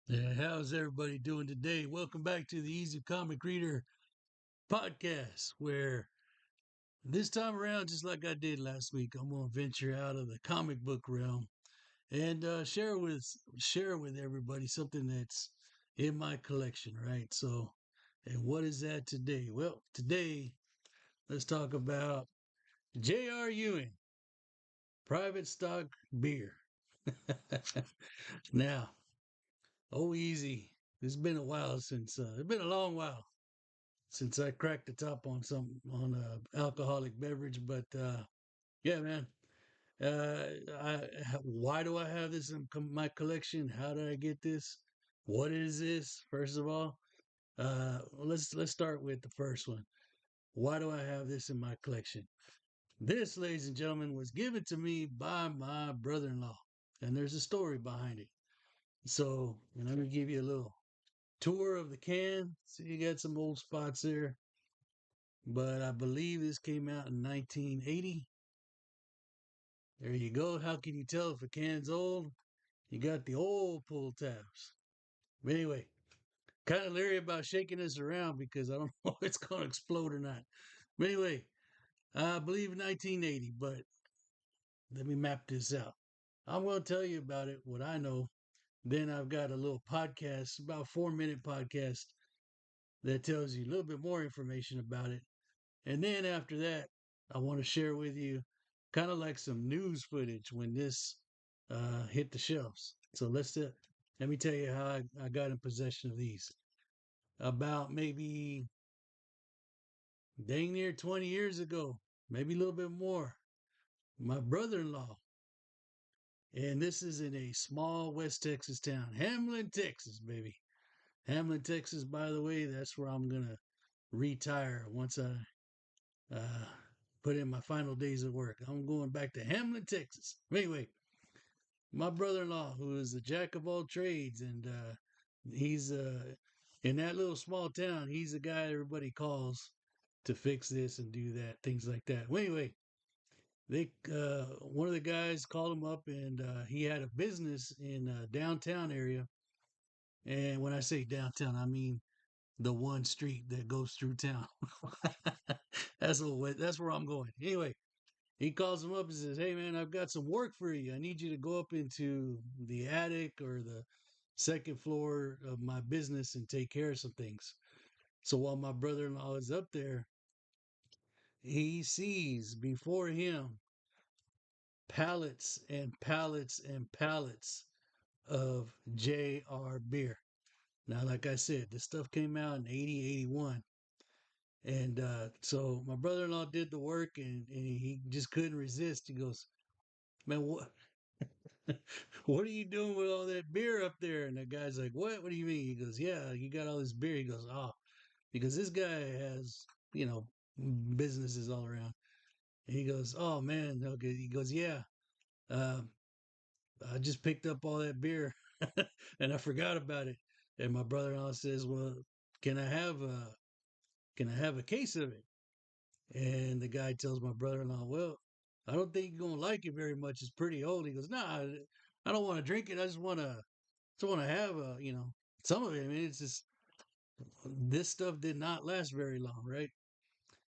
Yeah, how's everybody doing today? Welcome back to the Easy Comic Reader podcast, where this time around, just like I did last week, I'm gonna venture out of the comic book realm and share with everybody something that's in my collection, right? So, and what is that today? Well, today let's talk about J.R. Ewing, private stock beer. Now, oh, easy. It's been a while since it's been a long while since I cracked the top on a alcoholic beverage. But yeah, man. Uh, why do I have this in my collection? How did I get this? What is this? First of all, let's start with the first one. Why do I have this in my collection? This, ladies and gentlemen, was given to me by my brother-in-law, and there's a story behind it. So, and I'm gonna give you a little tour of the can. See, you got some old spots there, but I believe this came out in 1980. There you go. How can you tell if a can's old? You got the old pull tabs. But anyway, kind of leery about shaking this around because I don't know if it's going to explode or not. But anyway, I believe 1980, but let me map this out. I'm going to tell you about it, what I know. Then I've got a little podcast, about 4 minute podcast that tells you a little bit more information about it. And then after that, I want to share with you kind of like some news footage when this hit the shelves. So let me tell you how I got in possession of these. About maybe dang near 20 years ago, maybe a little bit more, my brother in law, and this is in a small West Texas town, Hamlin, Texas, baby. Hamlin, Texas, by the way, that's where I'm going to retire once I uh, put in my final days of work. I'm going back to Hamlin, Texas. Anyway, my brother-in-law, who is a jack of all trades, and he's in that little small town. He's the guy everybody calls to fix this and do that, things like that. Well, anyway, they one of the guys called him up, and he had a business in downtown area. And when I say downtown, I mean the one street that goes through town. That's where I'm going. Anyway, he calls him up and says, "Hey man, I've got some work for you. I need you to go up into the attic or the second floor of my business and take care of some things." So while my brother-in-law is up there, he sees before him pallets and pallets and pallets of J.R. beer. Now, like I said, this stuff came out in 80, 81. And so my brother-in-law did the work, and he just couldn't resist. He goes, "Man, what are you doing with all that beer up there?" And the guy's like, "What? What do you mean?" He goes, "Yeah, you got all this beer." He goes, "Oh, because this guy has, you know, businesses all around." And he goes, "Oh man, okay." He goes, "Yeah, um, I just picked up all that beer and I forgot about it." And my brother-in-law says, "Well, can I have a can I have a case of it?" And the guy tells my brother-in-law, "Well, I don't think you're gonna like it very much. It's pretty old." He goes, "Nah, I don't want to drink it. I just want to have some of it. I mean, it's just this stuff did not last very long, right?"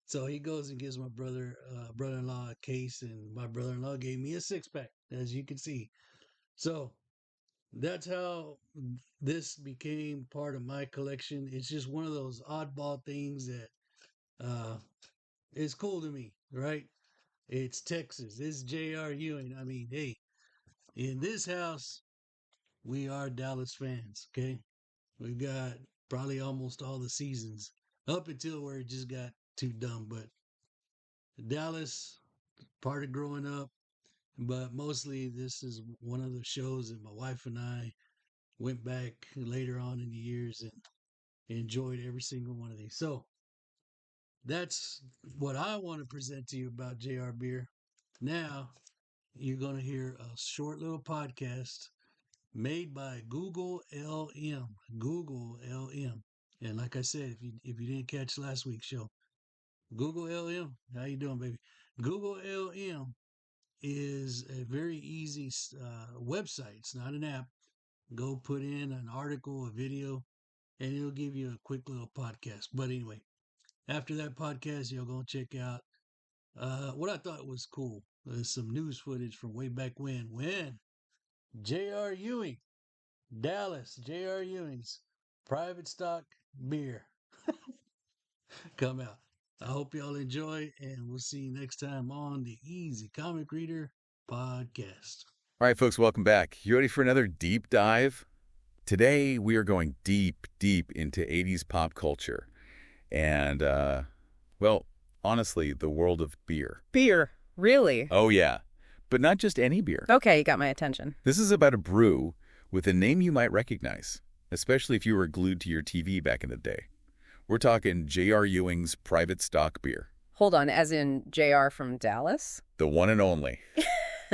So he goes and gives my brother-in-law a case, and my brother-in-law gave me a 6 pack, as you can see. So that's how this became part of my collection. It's just one of those oddball things that uh, is cool to me, right? It's Texas. It's J.R. Ewing. I mean, hey, in this house, we are Dallas fans, okay? We've got probably almost all the seasons up until where it just got too dumb. But Dallas, part of growing up, but mostly this is one of the shows that my wife and I went back later on in the years and enjoyed every single one of these. So that's what I want to present to you about JR Beer. Now you're going to hear a short little podcast made by Google LM. Google LM. And like I said, if you didn't catch last week's show, Google LM, how you doing, baby? Google LM is a very easy website. It's not an app, go put in an article, a video, and it'll give you a quick little podcast. But anyway, after that podcast, you're going to check out what I thought was cool. There's some news footage from way back when J.R. Ewing, Dallas, J.R. Ewing's private stock beer come out. I hope y'all enjoy, and we'll see you next time on the Easy Comic Reader podcast. All right, folks, welcome back. You ready for another deep dive? Today, we are going deep into 80s pop culture. And, well, honestly, the world of beer. Beer? Really? Oh, yeah. But not just any beer. Okay, you got my attention. This is about a brew with a name you might recognize, especially if you were glued to your TV back in the day. We're talking J.R. Ewing's private stock beer. Hold on, as in JR from Dallas? The one and only.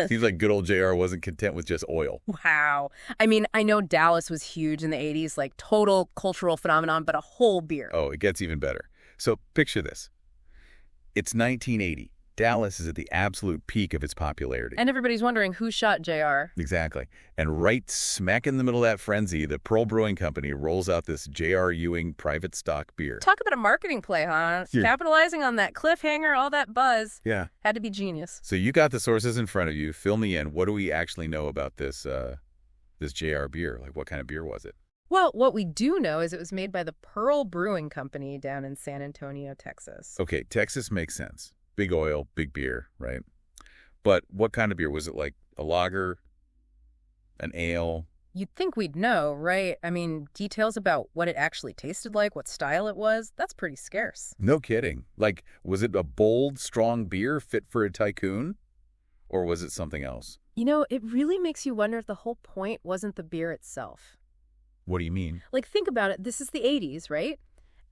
Seems like good old JR wasn't content with just oil. Wow. I mean, I know Dallas was huge in the 80s, like total cultural phenomenon, but a whole beer. Oh, it gets even better. So picture this. It's 1980. Dallas is at the absolute peak of its popularity. And everybody's wondering who shot JR. Exactly. And right smack in the middle of that frenzy, the Pearl Brewing Company rolls out this J.R. Ewing private stock beer. Talk about a marketing play, huh? Yeah. Capitalizing on that cliffhanger, all that buzz. Yeah. Had to be genius. So you got the sources in front of you. Fill me in. What do we actually know about this J.R. beer? Like, what kind of beer was it? Well, what we do know is it was made by the Pearl Brewing Company down in San Antonio, Texas. Okay, Texas makes sense. Big oil, big beer, right? But what kind of beer? Was it like a lager, an ale? You'd think we'd know, right? I mean, details about what it actually tasted like, what style it was, that's pretty scarce. No kidding. Like, was it a bold, strong beer fit for a tycoon? Or was it something else? You know, it really makes you wonder if the whole point wasn't the beer itself. What do you mean? Like, think about it. This is the 80s, right?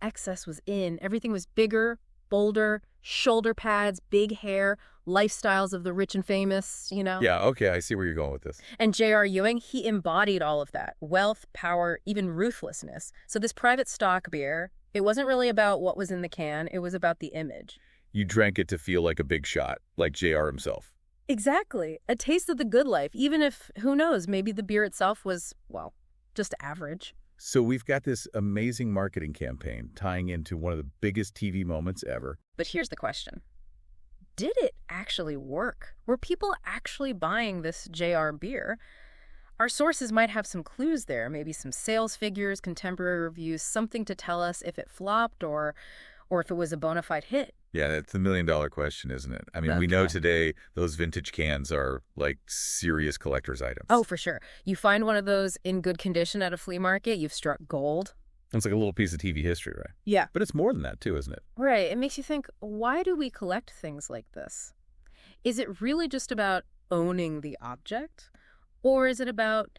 Excess was in. Everything was bigger, bolder, shoulder pads, big hair, lifestyles of the rich and famous, you know? Yeah, okay, I see where you're going with this. And J.R. Ewing, he embodied all of that. Wealth, power, even ruthlessness. So this private stock beer, it wasn't really about what was in the can. It was about the image. You drank it to feel like a big shot, like JR himself. Exactly. A taste of the good life, even if, who knows, maybe the beer itself was, well, just average. So we've got this amazing marketing campaign tying into one of the biggest TV moments ever. But here's the question. Did it actually work? Were people actually buying this JR beer? Our sources might have some clues there, maybe some sales figures, contemporary reviews, something to tell us if it flopped or if it was a bona fide hit. Yeah, that's the million-dollar question, isn't it? I mean, we know today those vintage cans are like serious collector's items. Oh, for sure. You find one of those in good condition at a flea market, you've struck gold. It's like a little piece of TV history, right? Yeah. But it's more than that, too, isn't it? Right. It makes you think, why do we collect things like this? Is it really just about owning the object? Or is it about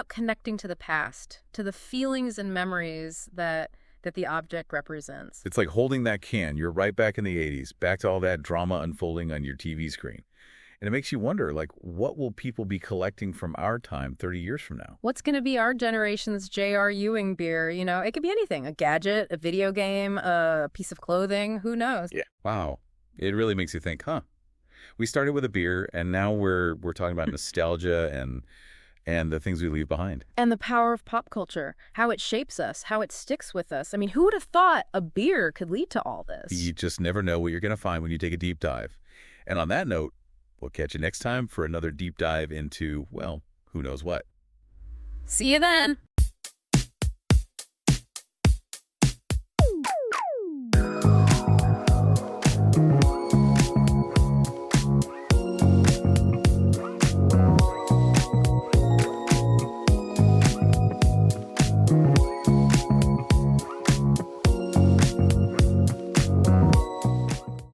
connecting to the past, to the feelings and memories that the object represents? It's like holding that can. You're right back in the 80s, back to all that drama unfolding on your TV screen. And it makes you wonder, like, what will people be collecting from our time 30 years from now? What's going to be our generation's J.R. Ewing beer? You know, it could be anything. A gadget, a video game, a piece of clothing. Who knows? Yeah. Wow. It really makes you think, huh? We started with a beer, and now we're talking about nostalgia and the things we leave behind. And the power of pop culture, how it shapes us, how it sticks with us. I mean, who would have thought a beer could lead to all this? You just never know what you're going to find when you take a deep dive. And on that note, we'll catch you next time for another deep dive into, well, who knows what. See you then.